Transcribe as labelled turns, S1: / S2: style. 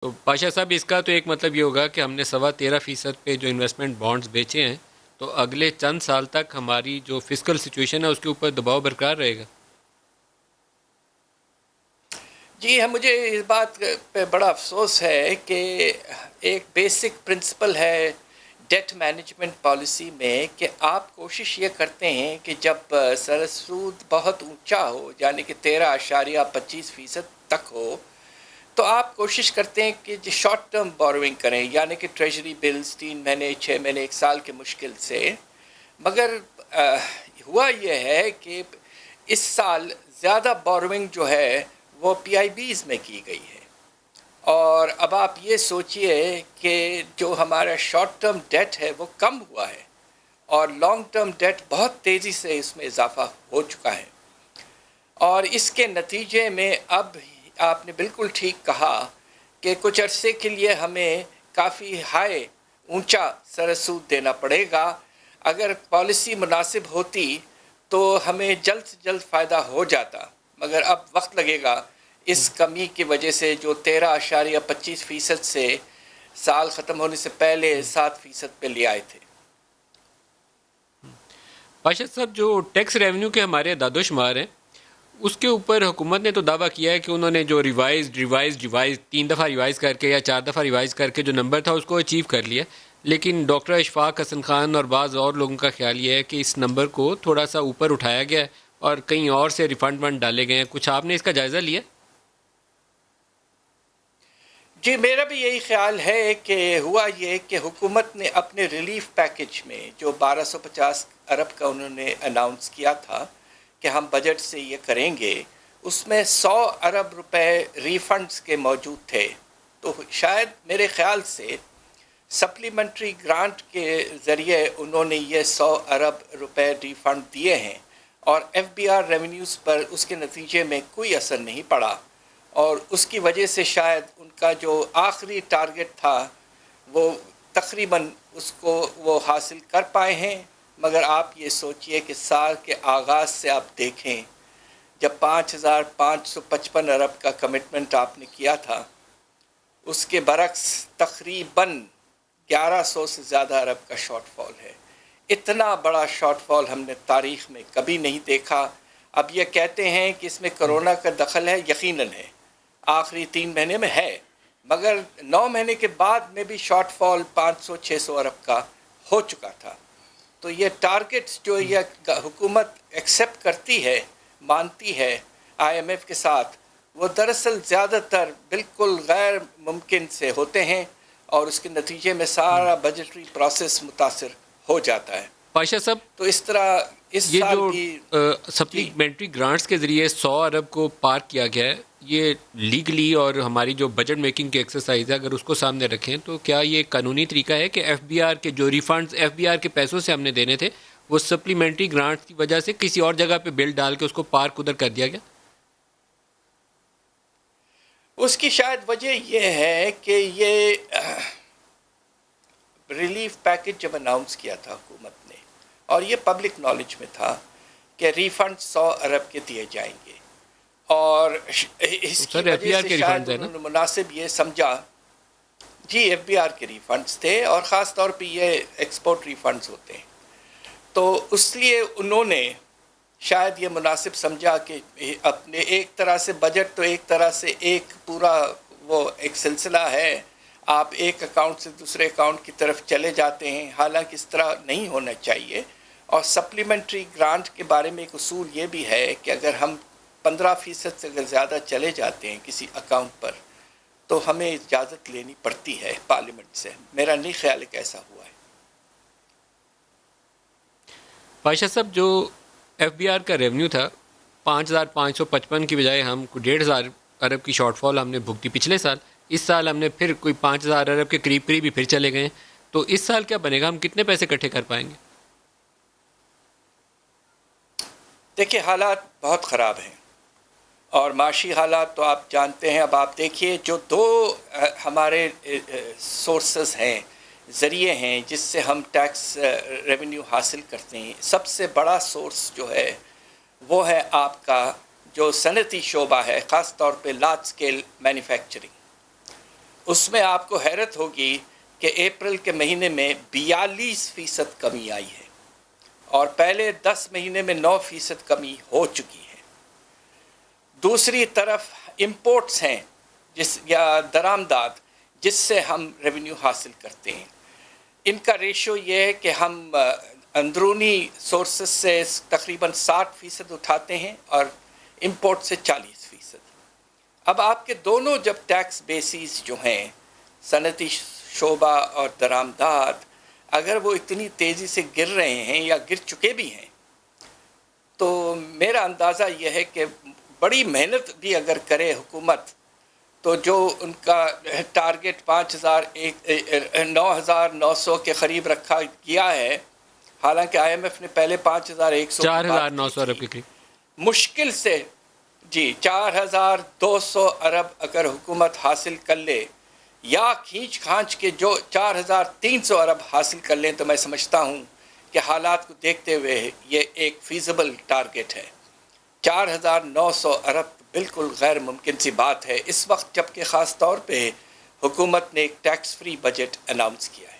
S1: تو پاشا صاحب اس کا تو ایک مطلب یہ ہوگا کہ ہم نے 13.25% پہ جو انویسٹمنٹ بانڈز بیچے ہیں تو اگلے چند سال تک ہماری جو فسکل سچویشن ہے اس کے اوپر دباؤ برقرار رہے گا.
S2: جی مجھے اس بات پہ بڑا افسوس ہے کہ ایک بیسک پرنسپل ہے ڈیٹ مینجمنٹ پالیسی میں کہ آپ کوشش یہ کرتے ہیں کہ جب سود بہت اونچا ہو یعنی کہ 13.25% تک ہو تو آپ کوشش کرتے ہیں کہ جو شارٹ ٹرم بوروئنگ کریں یعنی کہ ٹریجری بلز 3 مہینے 6 مہینے 1 سال کے مشکل سے. مگر ہوا یہ ہے کہ اس سال زیادہ بوروئنگ جو ہے وہ پی آئی بیز میں کی گئی ہے. اور اب آپ یہ سوچئے کہ جو ہمارا شارٹ ٹرم ڈیٹ ہے وہ کم ہوا ہے اور لانگ ٹرم ڈیٹ بہت تیزی سے اس میں اضافہ ہو چکا ہے. اور اس کے نتیجے میں اب آپ نے بالکل ٹھیک کہا کہ کچھ عرصے کے لیے ہمیں کافی ہائی اونچا سود دینا پڑے گا. اگر پالیسی مناسب ہوتی تو ہمیں جلد سے جلد فائدہ ہو جاتا مگر اب وقت لگے گا اس کمی کی وجہ سے جو 13.25% سے سال ختم ہونے سے پہلے 7% پہ لے آئے تھے.
S1: پاشا صاحب جو ٹیکس ریونیو کے ہمارے اعداد و شمار ہیں اس کے اوپر حکومت نے تو دعویٰ کیا ہے کہ انہوں نے جو ریوائز 3 دفعہ ریوائز کر کے یا 4 دفعہ ریوائز کر کے جو نمبر تھا اس کو اچیو کر لیا. لیکن ڈاکٹر اشفاق حسن خان اور بعض اور لوگوں کا خیال یہ ہے کہ اس نمبر کو تھوڑا سا اوپر اٹھایا گیا ہے اور کہیں اور سے ریفنڈ ونڈ ڈالے گئے ہیں. کچھ آپ نے اس کا جائزہ لیا؟
S2: جی میرا بھی یہی خیال ہے کہ ہوا یہ کہ حکومت نے اپنے ریلیف پیکج میں جو 1250 ارب کا انہوں نے اناؤنس کیا تھا کہ ہم بجٹ سے یہ کریں گے اس میں 100 ارب روپے ریفنڈز کے موجود تھے. تو شاید میرے خیال سے سپلیمنٹری گرانٹ کے ذریعے انہوں نے یہ 100 ارب روپے ریفنڈ دیے ہیں اور ایف بی آر ریونیوز پر اس کے نتیجے میں کوئی اثر نہیں پڑا اور اس کی وجہ سے شاید ان کا جو آخری ٹارگٹ تھا وہ تقریباً اس کو وہ حاصل کر پائے ہیں. مگر آپ یہ سوچئے کہ سال کے آغاز سے آپ دیکھیں جب 5,555 ارب کا کمٹمنٹ آپ نے کیا تھا اس کے برعکس تقریباً 1100 سے زیادہ ارب کا شارٹ فال ہے. اتنا بڑا شارٹ فال ہم نے تاریخ میں کبھی نہیں دیکھا. اب یہ کہتے ہیں کہ اس میں کرونا کا دخل ہے، یقیناً ہے، آخری 3 مہینے میں ہے مگر 9 مہینے کے بعد میں بھی شارٹ فال 500-600 ارب کا ہو چکا تھا. تو یہ ٹارگٹس جو یہ حکومت ایکسیپٹ کرتی ہے مانتی ہے آئی ایم ایف کے ساتھ وہ دراصل زیادہ تر بالکل غیر ممکن سے ہوتے ہیں اور اس کے نتیجے میں سارا بجٹری پروسیس متاثر ہو جاتا ہے.
S1: پاشا صاحب
S2: تو اس طرح اس
S1: یہ
S2: سال
S1: جو
S2: بھی جی
S1: سپلیمنٹری گرانٹس کے ذریعے 100 ارب کو پار کیا گیا ہے یہ لیگلی اور ہماری جو بجٹ میکنگ کی ایکسرسائز ہے اگر اس کو سامنے رکھیں تو کیا یہ قانونی طریقہ ہے کہ ایف بی آر کے جو ریفنڈز ایف بی آر کے پیسوں سے ہم نے دینے تھے وہ سپلیمنٹری گرانٹس کی وجہ سے کسی اور جگہ پہ بل ڈال کے اس کو پارک ادھر کر دیا گیا؟
S2: اس کی شاید وجہ یہ ہے کہ یہ ریلیف پیکج جب اناؤنس کیا تھا حکومت نے اور یہ پبلک نالج میں تھا کہ ریفنڈ 100 ارب کے دیے جائیں گے اور اس کی وجہ سے شاید انہوں نے مناسب یہ سمجھا. جی ایف بی آر کے ریفنڈز تھے اور خاص طور پہ یہ ایکسپورٹ ریفنڈز ہوتے ہیں تو اس لیے انہوں نے شاید یہ مناسب سمجھا کہ اپنے ایک طرح سے بجٹ تو ایک طرح سے ایک پورا وہ ایک سلسلہ ہے آپ ایک اکاؤنٹ سے دوسرے اکاؤنٹ کی طرف چلے جاتے ہیں حالانکہ اس طرح نہیں ہونا چاہیے. اور سپلیمنٹری گرانٹ کے بارے میں ایک اصول یہ بھی ہے کہ اگر ہم 15% سے اگر زیادہ چلے جاتے ہیں کسی اکاؤنٹ پر تو ہمیں اجازت لینی پڑتی ہے پارلیمنٹ سے. میرا نہیں خیال ہے کہ ایسا ہوا ہے.
S1: پاشا صاحب جو ایف بی آر کا ریونیو تھا 5,555 کی بجائے ہم 1,500 ارب کی شارٹ فال ہم نے بھگتی پچھلے سال. اس سال ہم نے پھر کوئی 5,000 ارب کے قریب قریب ہی پھر چلے گئے. تو اس سال کیا بنے گا؟ ہم کتنے پیسے اکٹھے کر پائیں گے؟
S2: دیکھیے حالات بہت خراب ہیں اور معاشی حالات تو آپ جانتے ہیں. اب آپ دیکھیے جو دو ہمارے سورسز ہیں ذریعے ہیں جس سے ہم ٹیکس ریونیو حاصل کرتے ہیں سب سے بڑا سورس جو ہے وہ ہے آپ کا جو صنعتی شعبہ ہے خاص طور پہ لارج اسکیل مینوفیکچرنگ. اس میں آپ کو حیرت ہوگی کہ اپریل کے مہینے میں 42% کمی آئی ہے اور پہلے 10 مہینے میں 9% کمی ہو چکی ہے۔ دوسری طرف امپورٹس ہیں یا درآمدات جس سے ہم ریونیو حاصل کرتے ہیں، ان کا ریشو یہ ہے کہ ہم اندرونی سورسز سے تقریباً 60% اٹھاتے ہیں اور امپورٹ سے 40%۔ اب آپ کے دونوں جب ٹیکس بیسیز جو ہیں صنعتی شعبہ اور درآمدات اگر وہ اتنی تیزی سے گر رہے ہیں یا گر چکے بھی ہیں تو میرا اندازہ یہ ہے کہ بڑی محنت بھی اگر کرے حکومت تو جو ان کا ٹارگٹ 9,900 کے قریب رکھا گیا ہے، حالانکہ آئی ایم ایف نے پہلے 5,100
S1: 4,900 ارب کے قریب،
S2: مشکل سے 4,200 ارب اگر حکومت حاصل کر لے یا کھینچ کھانچ کے جو 4,300 ارب حاصل کر لیں تو میں سمجھتا ہوں کہ حالات کو دیکھتے ہوئے یہ ایک فیزیبل ٹارگٹ ہے۔ 4,900 ارب بالکل غیر ممکن سی بات ہے اس وقت، جبکہ خاص طور پہ حکومت نے ایک ٹیکس فری بجٹ اناؤنس کیا ہے۔